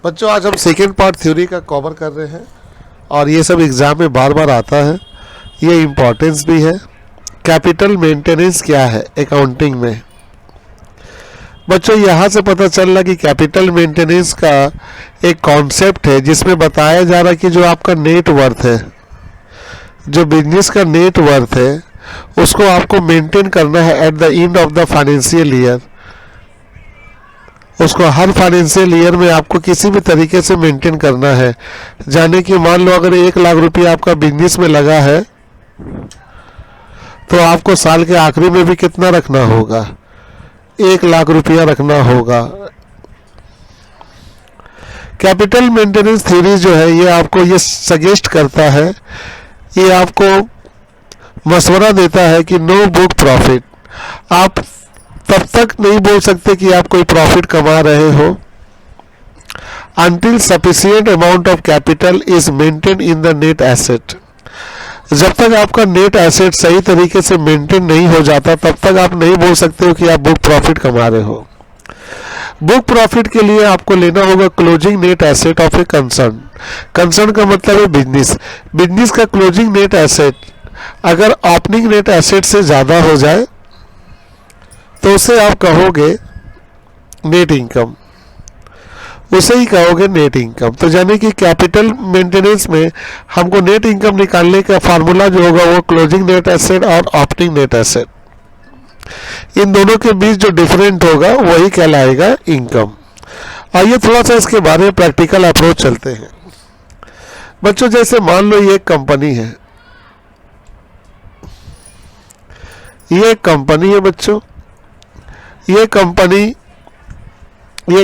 बच्चों आज हम सेकेंड पार्ट थ्योरी का कवर कर रहे हैं और ये सब एग्ज़ाम में बार बार आता है, ये इम्पोर्टेंस भी है। कैपिटल मेंटेनेंस क्या है अकाउंटिंग में। बच्चों यहाँ से पता चल रहा कि कैपिटल मेंटेनेंस का एक कॉन्सेप्ट है जिसमें बताया जा रहा है कि जो आपका नेट वर्थ है, जो बिजनेस का नेट वर्थ है, उसको आपको मेंटेन करना है at the end of the financial year. उसको हर फाइनेंशियल ईयर में आपको किसी भी तरीके से मेंटेन करना है। जाने कि मान लो अगर 1 लाख रुपया आपका बिजनेस में लगा है तो आपको साल के आखिरी में भी कितना रखना होगा, 1 लाख रुपया रखना होगा। कैपिटल मेंटेनेंस थ्योरी जो है ये आपको ये सजेस्ट करता है, ये आपको मशवरा देता है कि नो बुक प्रॉफिट। आप तब तक नहीं बोल सकते कि आप कोई प्रॉफिट कमा रहे हो until sufficient amount of capital is maintained in the net asset। जब तक आपका नेट एसेट सही तरीके से मेंटेन नहीं हो जाता तब तक आप नहीं बोल सकते हो कि आप बुक प्रॉफिट कमा रहे हो। बुक प्रॉफिट के लिए आपको लेना होगा closing net asset of a concern. Concern का मतलब है बिजनेस। बिजनेस का क्लोजिंग नेट एसेट अगर ओपनिंग नेट एसेट से ज़्यादा हो जाए तो उसे आप कहोगे नेट इनकम, उसे ही कहोगे नेट इनकम। तो यानी कि कैपिटल मेंटेनेंस में हमको नेट इनकम निकालने का फार्मूला जो होगा वो क्लोजिंग नेट एसेट और ओपनिंग नेट एसेट, इन दोनों के बीच जो डिफरेंट होगा वही कहलाएगा इनकम। आइए थोड़ा सा इसके बारे में प्रैक्टिकल अप्रोच चलते हैं। बच्चों जैसे मान लो ये एक कंपनी है, ये एक कंपनी है बच्चों। ये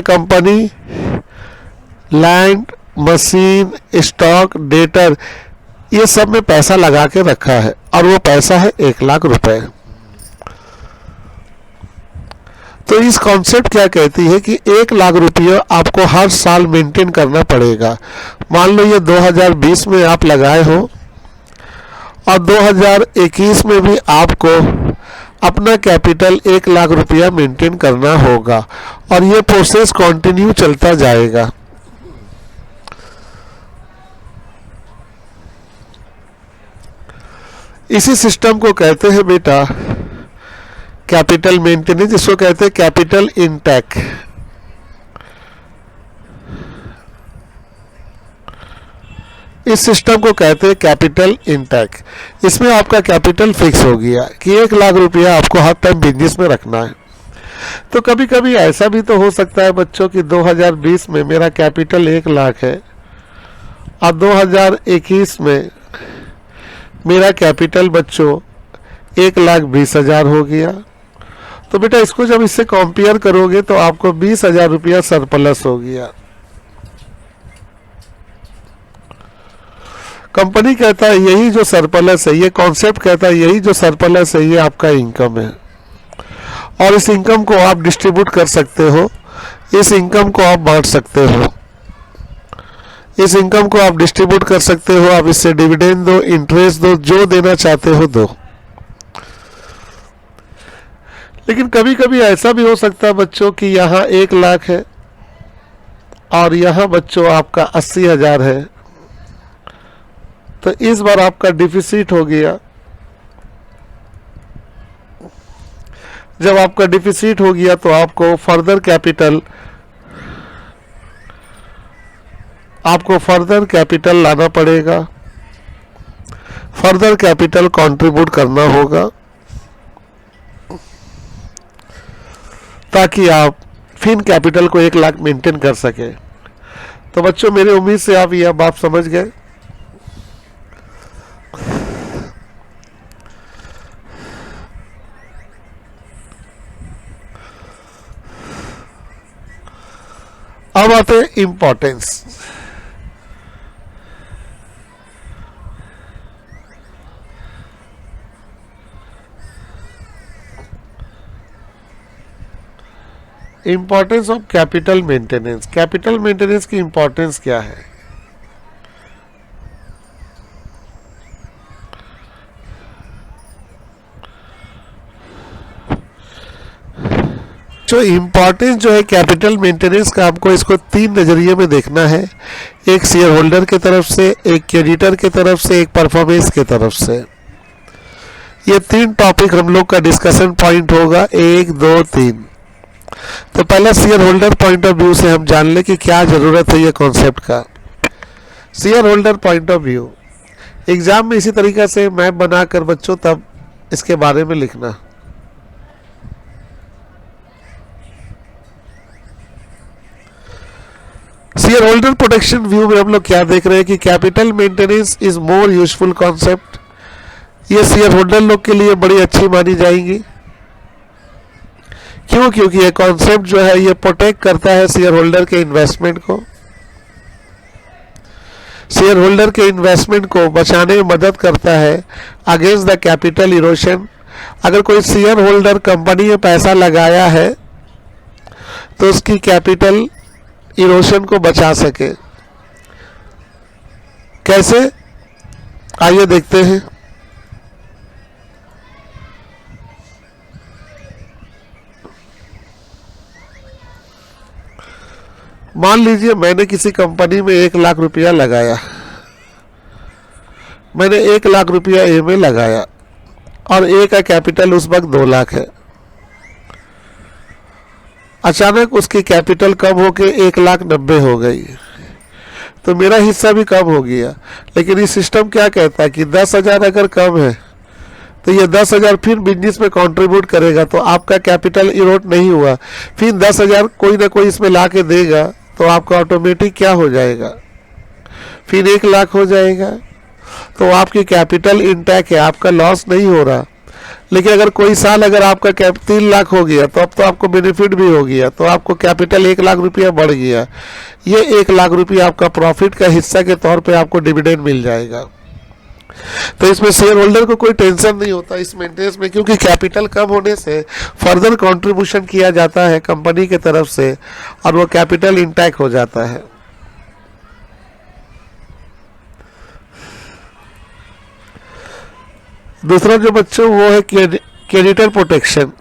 company land, machine, stock, debtor, ये सब में पैसा लगा के रखा है और वो पैसा है 1 लाख रुपए। तो इस कॉन्सेप्ट क्या कहती है कि 1 लाख रुपया आपको हर साल मेंटेन करना पड़ेगा। मान लो ये 2020 में आप लगाए हो और 2021 में भी आपको अपना कैपिटल 1 लाख रुपया मेंटेन करना होगा और ये प्रोसेस कंटिन्यू चलता जाएगा। इसी सिस्टम को कहते हैं बेटा कैपिटल मेंटेनेंस, इसको कहते हैं कैपिटल इंटैक। इस सिस्टम को कहते हैं कैपिटल इंटैक। इसमें आपका कैपिटल फिक्स हो गया कि 1 लाख रुपया आपको हर टाइम बिजनेस में रखना है। तो कभी कभी ऐसा भी तो हो सकता है बच्चों कि 2020 में मेरा कैपिटल 1 लाख है और 2021 में मेरा कैपिटल बच्चों 1,20,000 हो गया। तो बेटा इसको जब इससे कंपेयर करोगे तो आपको 20,000 रुपया सरप्लस हो गया। कंपनी कहता है यही जो सरप्लस है, ये कॉन्सेप्ट कहता है यही जो सरप्लस है ये आपका इनकम है और इस इनकम को आप डिस्ट्रीब्यूट कर सकते हो, इस इनकम को आप बांट सकते हो, इस इनकम को आप डिस्ट्रीब्यूट कर सकते हो। आप इससे डिविडेंड दो, इंटरेस्ट दो, जो देना चाहते हो दो। लेकिन कभी कभी ऐसा भी हो सकता है बच्चों कि यहाँ 1 लाख है और यहाँ बच्चों आपका 80,000 है, तो इस बार आपका डिफिसिट हो गया। जब आपका डिफिसिट हो गया तो आपको फर्दर कैपिटल लाना पड़ेगा, फर्दर कैपिटल कंट्रीब्यूट करना होगा ताकि आप फिन कैपिटल को 1 लाख मेंटेन कर सके। तो बच्चों मेरी उम्मीद से आप यह बात समझ गए। अब आते हैं importance. Importance of capital maintenance. Capital maintenance की इंपॉर्टेंस क्या है। बच्चों इम्पोर्टेंस जो है कैपिटल मेंटेनेंस का, हमको इसको तीन नज़रिए में देखना है। एक शेयर होल्डर की तरफ से, एक क्रेडिटर की तरफ से, एक परफॉर्मेंस की तरफ से। ये तीन टॉपिक हम लोग का डिस्कशन पॉइंट होगा, 1 2 3। तो पहला share holder point of view से हम जान ले कि क्या ज़रूरत है ये कॉन्सेप्ट का। Share holder point of view exam में इसी तरीके से मैप बनाकर बच्चों तब इसके बारे में लिखना। शेयर होल्डर प्रोटेक्शन व्यू में हम लोग क्या देख रहे हैं कि capital maintenance is more useful concept. ये शेयर होल्डर लोग के लिए बड़ी अच्छी मानी जाएंगी। क्यों? क्योंकि ये कॉन्सेप्ट जो है ये प्रोटेक्ट करता है शेयर होल्डर के इन्वेस्टमेंट को, शेयर होल्डर के इन्वेस्टमेंट को बचाने में मदद करता है अगेंस्ट द कैपिटल इरोशन। अगर कोई शेयर होल्डर कंपनी में पैसा लगाया है तो उसकी कैपिटल इरोशन को बचा सके। कैसे? आइए देखते हैं। मान लीजिए मैंने किसी कंपनी में 1 लाख रुपया लगाया, मैंने 1 लाख रुपया ए में लगाया और ए का कैपिटल उस वक्त 2 लाख है। अचानक उसकी कैपिटल कम होके 1,90,000 हो गई, तो मेरा हिस्सा भी कम हो गया। लेकिन ये सिस्टम क्या कहता है कि 10,000 अगर कम है तो ये 10,000 फिर बिजनेस में कंट्रीब्यूट करेगा, तो आपका कैपिटल इरोट नहीं हुआ। फिर 10,000 कोई ना कोई इसमें ला के देगा तो आपका ऑटोमेटिक क्या हो जाएगा, फिर 1 लाख हो जाएगा। तो आपकी कैपिटल इंटैक्ट है, आपका लॉस नहीं हो रहा। लेकिन अगर कोई साल अगर आपका 3 लाख हो गया तो अब तो आपको बेनिफिट भी हो गया, तो आपको कैपिटल 1 लाख रुपया बढ़ गया। ये 1 लाख रुपया आपका प्रॉफिट का हिस्सा के तौर पे आपको डिविडेंड मिल जाएगा। तो इसमें शेयर होल्डर को कोई टेंशन नहीं होता इस मेंटेनेंस में, क्योंकि कैपिटल कम होने से फर्दर कंट्रीब्यूशन किया जाता है कंपनी के तरफ से और वो कैपिटल इंटैक्ट हो जाता है। दूसरा जो बच्चों वो है क्रेडिटर प्रोटेक्शन।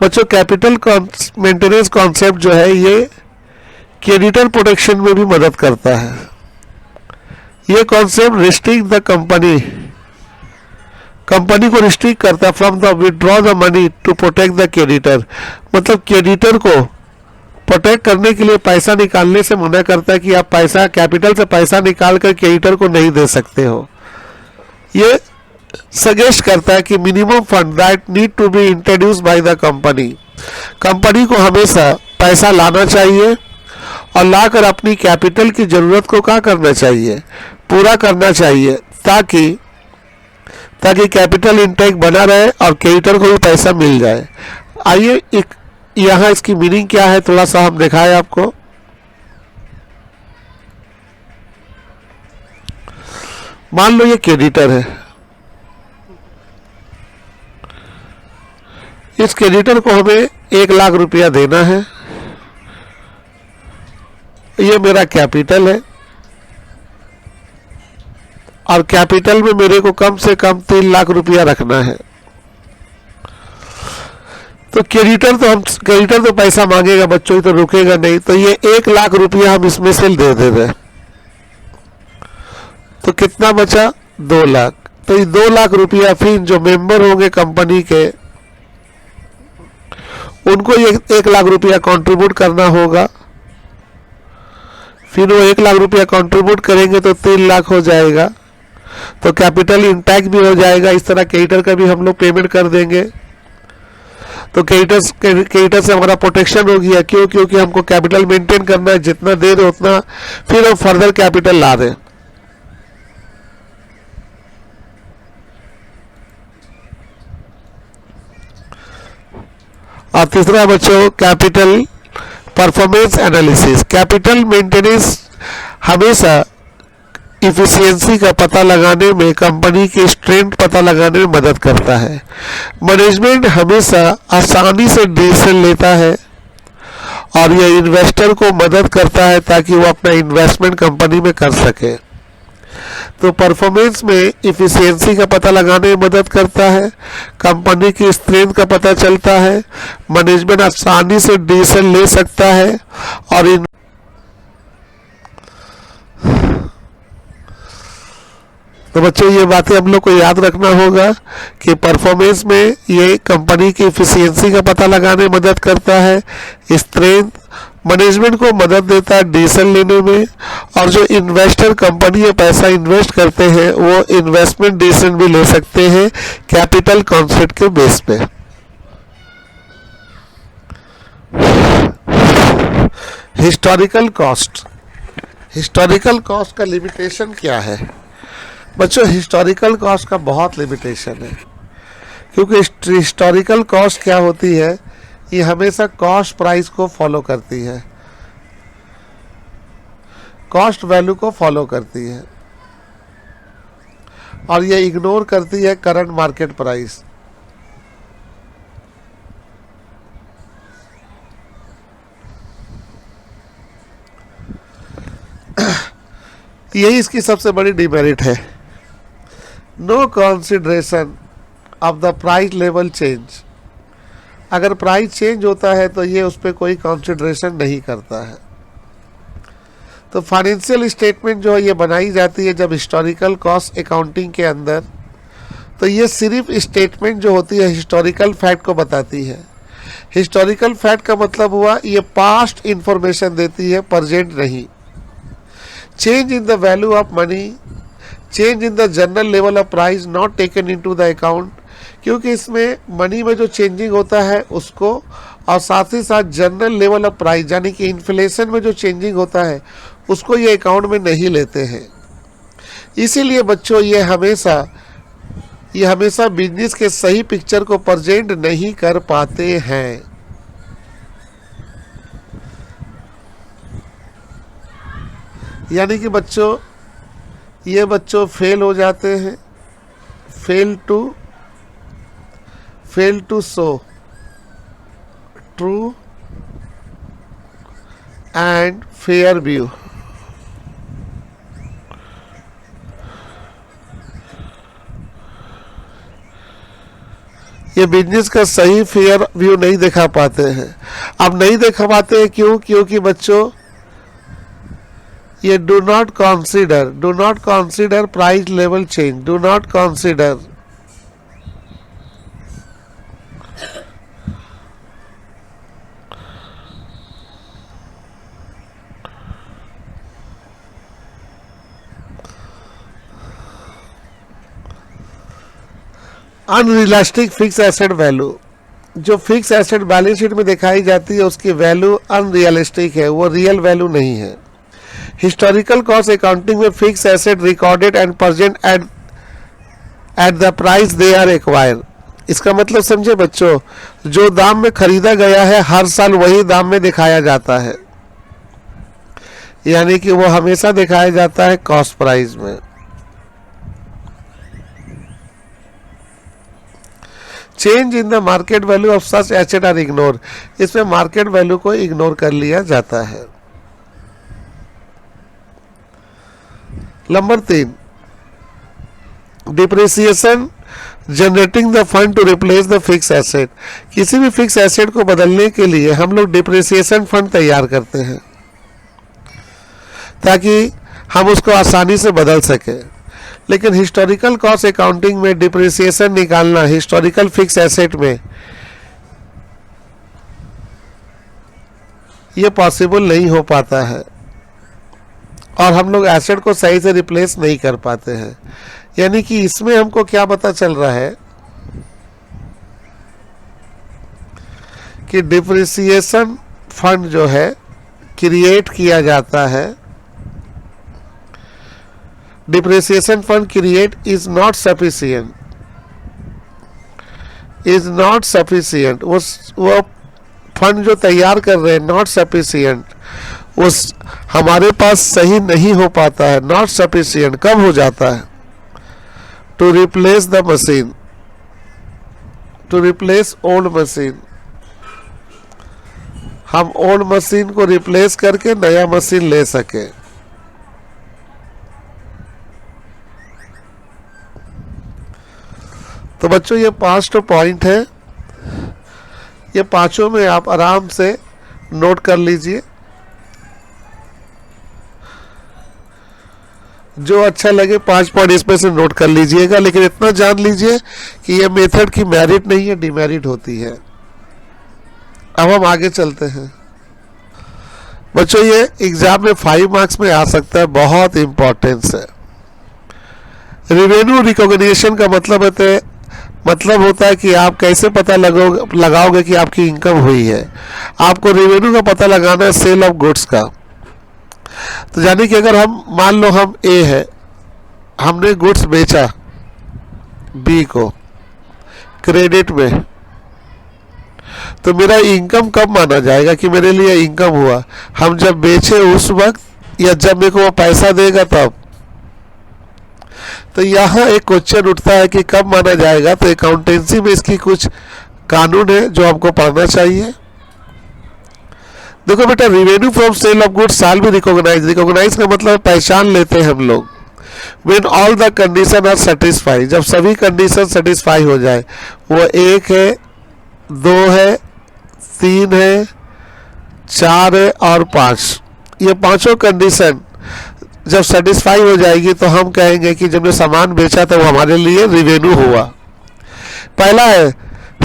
बच्चों कैपिटल मेंटेनेंस कॉन्सेप्ट जो है ये क्रेडिटर प्रोटेक्शन में भी मदद करता है। ये कॉन्सेप्ट रिस्ट्रिक्ट द कंपनी को रिस्ट्रिक्ट करता है from the withdraw the money to protect the creditor. मतलब क्रेडिटर को प्रोटेक्ट करने के लिए पैसा निकालने से मना करता है कि आप पैसा कैपिटल से पैसा निकाल कर क्रेडिटर को नहीं दे सकते हो। ये सजेस्ट करता है कि minimum fund that need to be introduce by the company को हमेशा पैसा लाना चाहिए और लाकर अपनी कैपिटल की जरूरत को क्या करना चाहिए, पूरा करना चाहिए, ताकि कैपिटल इंटेक बना रहे और क्रेडिटर को भी पैसा मिल जाए। आइए यहाँ इसकी मीनिंग क्या है थोड़ा सा हम दिखाएं आपको। मान लो ये क्रेडिटर है, इस क्रेडिटर को हमें 1 लाख रुपया देना है। ये मेरा कैपिटल है और कैपिटल में मेरे को कम से कम 3 लाख रुपया रखना है। तो क्रेडिटर तो पैसा मांगेगा बच्चों, ही तो रुकेगा नहीं। तो ये 1 लाख रुपया हम इसमें से दे रहे, तो कितना बचा 2 लाख। तो ये 2 लाख रुपया फिर जो मेंबर होंगे कंपनी के उनको ये 1 लाख रुपया कंट्रीब्यूट करना होगा। फिर वो 1 लाख रुपया कंट्रीब्यूट करेंगे तो 3 लाख हो जाएगा, तो कैपिटल इंटैक्ट भी हो जाएगा। इस तरह क्रेडिटर का भी हम लोग पेमेंट कर देंगे, तो क्रेडिटर से हमारा प्रोटेक्शन हो गया। क्यों? क्योंकि हमको कैपिटल मेंटेन करना है, जितना दे रहे उतना फिर हम फर्दर कैपिटल ला रहे। और तीसरा बच्चों capital performance analysis. Capital maintenance हमेशा इफिशियंसी का पता लगाने में, कंपनी की स्ट्रेंथ पता लगाने में मदद करता है। मैनेजमेंट हमेशा आसानी से डिसीजन लेता है और यह इन्वेस्टर को मदद करता है ताकि वो अपना इन्वेस्टमेंट कंपनी में कर सके। तो परफॉर्मेंस में इफिशियंसी का पता लगाने में मदद करता है, कंपनी की स्ट्रेंथ का पता चलता है, मैनेजमेंट आसानी से डिसीजन ले सकता है और तो बच्चों ये बातें हम लोग को याद रखना होगा कि परफॉर्मेंस में ये कंपनी की इफिशियंसी का पता लगाने में मदद करता है, स्ट्रेंथ मैनेजमेंट को मदद देता है डिसीजन लेने में, और जो इन्वेस्टर कंपनी में पैसा इन्वेस्ट करते हैं वो इन्वेस्टमेंट डिसीजन भी ले सकते हैं कैपिटल कॉन्सेप्ट के बेस पे। हिस्टोरिकल कॉस्ट, हिस्टोरिकल कॉस्ट का लिमिटेशन क्या है बच्चों? हिस्टोरिकल कॉस्ट का बहुत लिमिटेशन है, क्योंकि हिस्टोरिकल कॉस्ट क्या होती है, ये हमेशा कॉस्ट प्राइस को फॉलो करती है, कॉस्ट वैल्यू को फॉलो करती है, और ये इग्नोर करती है करंट मार्केट प्राइस। यही इसकी सबसे बड़ी डिमेरिट है। No consideration of the price level change. अगर प्राइस चेंज होता है तो ये उस पर कोई कंसिडरेशन नहीं करता है। तो फाइनेंशियल स्टेटमेंट जो है ये बनाई जाती है जब हिस्टोरिकल कॉस्ट अकाउंटिंग के अंदर, तो ये सिर्फ स्टेटमेंट जो होती है हिस्टोरिकल फैक्ट को बताती है। हिस्टोरिकल फैक्ट का मतलब हुआ ये पास्ट इंफॉर्मेशन देती है, प्रेजेंट नहीं। Change in the value of money, change in the general level of price not taken into the account, क्योंकि इसमें मनी में जो चेंजिंग होता है उसको, और साथ ही साथ जनरल लेवल ऑफ प्राइस यानी कि इन्फ्लेशन में जो चेंजिंग होता है उसको ये अकाउंट में नहीं लेते हैं। इसीलिए बच्चों ये हमेशा बिजनेस के सही पिक्चर को प्रेजेंट नहीं कर पाते हैं। यानी कि बच्चों ये बच्चों फेल हो जाते हैं, fail to show true and fair view. ये बिजनेस का सही फेयर व्यू नहीं दिखा पाते हैं। अब नहीं दिखा पाते हैं क्यों? क्योंकि बच्चों ये do not consider price level change, do not consider unrealistic fix asset value. जो फिक्स एसेट बैलेंस शीट में दिखाई जाती है उसकी वैल्यू अनरियलिस्टिक है, वो रियल वैल्यू नहीं है। हिस्टोरिकल कॉस्ट अकाउंटिंग में fix asset recorded and present at the price they are acquire. इसका मतलब समझे बच्चों, जो दाम में खरीदा गया है हर साल वही दाम में दिखाया जाता है, यानी कि वो हमेशा दिखाया जाता है कॉस्ट प्राइस में। Change in the market value of such asset are ignore. इसमें मार्केट वैल्यू को इग्नोर कर लिया जाता है। Number 3, depreciation generating the fund to replace the fix asset. किसी भी फिक्स एसेट को बदलने के लिए हम लोग डिप्रिसिएशन फंड तैयार करते हैं ताकि हम उसको आसानी से बदल सके। लेकिन हिस्टोरिकल कॉस्ट अकाउंटिंग में डिप्रिसिएशन निकालना हिस्टोरिकल फिक्स एसेट में ये पॉसिबल नहीं हो पाता है, और हम लोग एसेट को सही से रिप्लेस नहीं कर पाते हैं। यानी कि इसमें हमको क्या पता चल रहा है कि डिप्रिसिएशन फंड जो है क्रिएट किया जाता है, depreciation fund create is not sufficient. वो फंड जो तैयार कर रहे हैं नॉट सफिशिएंट, उस हमारे पास सही नहीं हो पाता है। नॉट सफिशिएंट कब हो जाता है? To replace the machine, to replace old machine. हम ओल्ड मशीन को रिप्लेस करके नया मशीन ले सके। तो बच्चों ये 5 पॉइंट है, ये पांचों में आप आराम से नोट कर लीजिए। जो अच्छा लगे 5 पॉइंट इसमें से नोट कर लीजिएगा, लेकिन इतना जान लीजिए कि ये मेथड की मेरिट नहीं है, डिमेरिट होती है। अब हम आगे चलते हैं बच्चों। ये एग्जाम में 5 मार्क्स में आ सकता है, बहुत इंपॉर्टेंस है। रेवेन्यू रिकॉग्निशन का मतलब होता है कि आप कैसे पता लगाओगे कि आपकी इनकम हुई है। आपको रेवेन्यू का पता लगाना है सेल ऑफ गुड्स का। तो यानी कि अगर हम मान लो हम ए है, हमने गुड्स बेचा बी को क्रेडिट में, तो मेरा इनकम कब माना जाएगा कि मेरे लिए इनकम हुआ? हम जब बेचे उस वक्त या जब मेरे को वो पैसा देगा तब? तो यहाँ एक क्वेश्चन उठता है कि कब माना जाएगा। तो अकाउंटेंसी में इसकी कुछ कानून है जो आपको पढ़ना चाहिए। देखो बेटा, revenue from sale of goods shall be recognise का मतलब पहचान लेते हैं हम लोग। When all the condition are satisfy, जब सभी कंडीशन सेटिस्फाई हो जाए, वो 1 है, 2 है, 3 है, 4 है और 5, ये पांचों कंडीशन जब सेटिस्फाई हो जाएगी तो हम कहेंगे कि जब ने सामान बेचा तो वो हमारे लिए रिवेन्यू हुआ। पहला है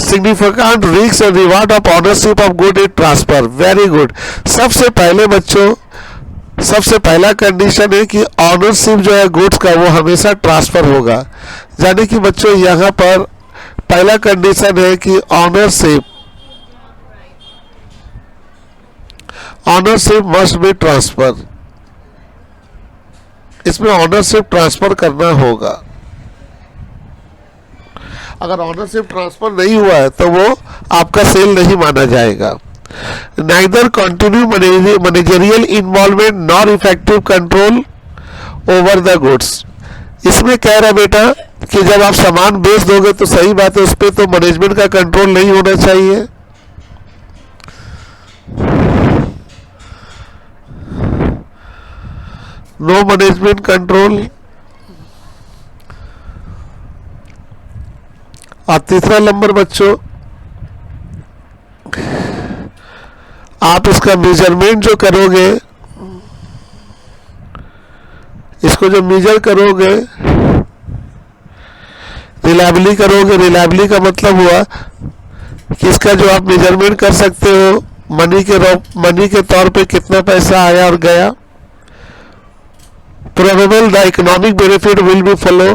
significant risk and reward of ownership of good it transfer. Very good. सबसे पहले बच्चों, सबसे पहला कंडीशन है कि ऑनरशिप जो है गुड्स का वो हमेशा ट्रांसफर होगा। यानी कि बच्चों यहाँ पर पहला कंडीशन है कि ऑनरशिप मस्ट बी ट्रांसफर। इसमें ऑनरशिप ट्रांसफर करना होगा। अगर ऑनरशिप ट्रांसफर नहीं हुआ है तो वो आपका सेल नहीं माना जाएगा। Neither continue managerial involvement nor effective control over the goods. इसमें कह रहा बेटा कि जब आप सामान बेच दोगे तो सही बात है, उस पर तो मैनेजमेंट का कंट्रोल नहीं होना चाहिए। No management control. और तीसरा नंबर बच्चों, आप इसका मेजरमेंट जो करोगे, इसको जो मेजर करोगे, रिलायबली करोगे। रिलायबली का मतलब हुआ कि इसका जो आप मेजरमेंट कर सकते हो, मनी के तौर पे कितना पैसा आया और गया। Probable the economic benefit will be follow.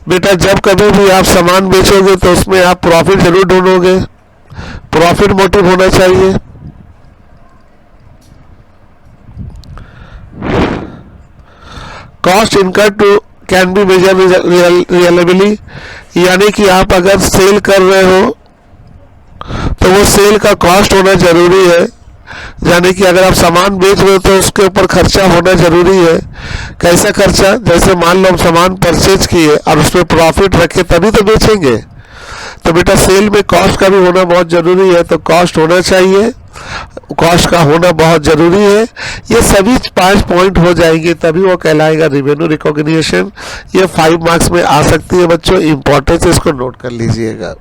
बेटा जब कभी भी आप सामान बेचोगे तो उसमें आप प्रॉफिट जरूर ढूंढोगे, प्रॉफिट मोटिव होना चाहिए। Cost income to can be measure reliably. यानी कि आप अगर सेल कर रहे हो तो वो सेल का कॉस्ट होना जरूरी है। यानी कि अगर आप सामान बेच रहे हो तो उसके ऊपर खर्चा होना जरूरी है। कैसा खर्चा? जैसे मान लो हम सामान परचेज किए और उसमें प्रॉफिट रखे तभी तो बेचेंगे। तो बेटा सेल में कॉस्ट का भी होना बहुत जरूरी है, तो कॉस्ट होना चाहिए, कॉस्ट का होना बहुत जरूरी है। ये सभी 5 पॉइंट हो जाएंगे तभी वो कहलाएगा रेवेन्यू रिकॉग्निशन। ये 5 मार्क्स में आ सकती है बच्चों, इंपॉर्टेंस इसको नोट कर लीजिएगा।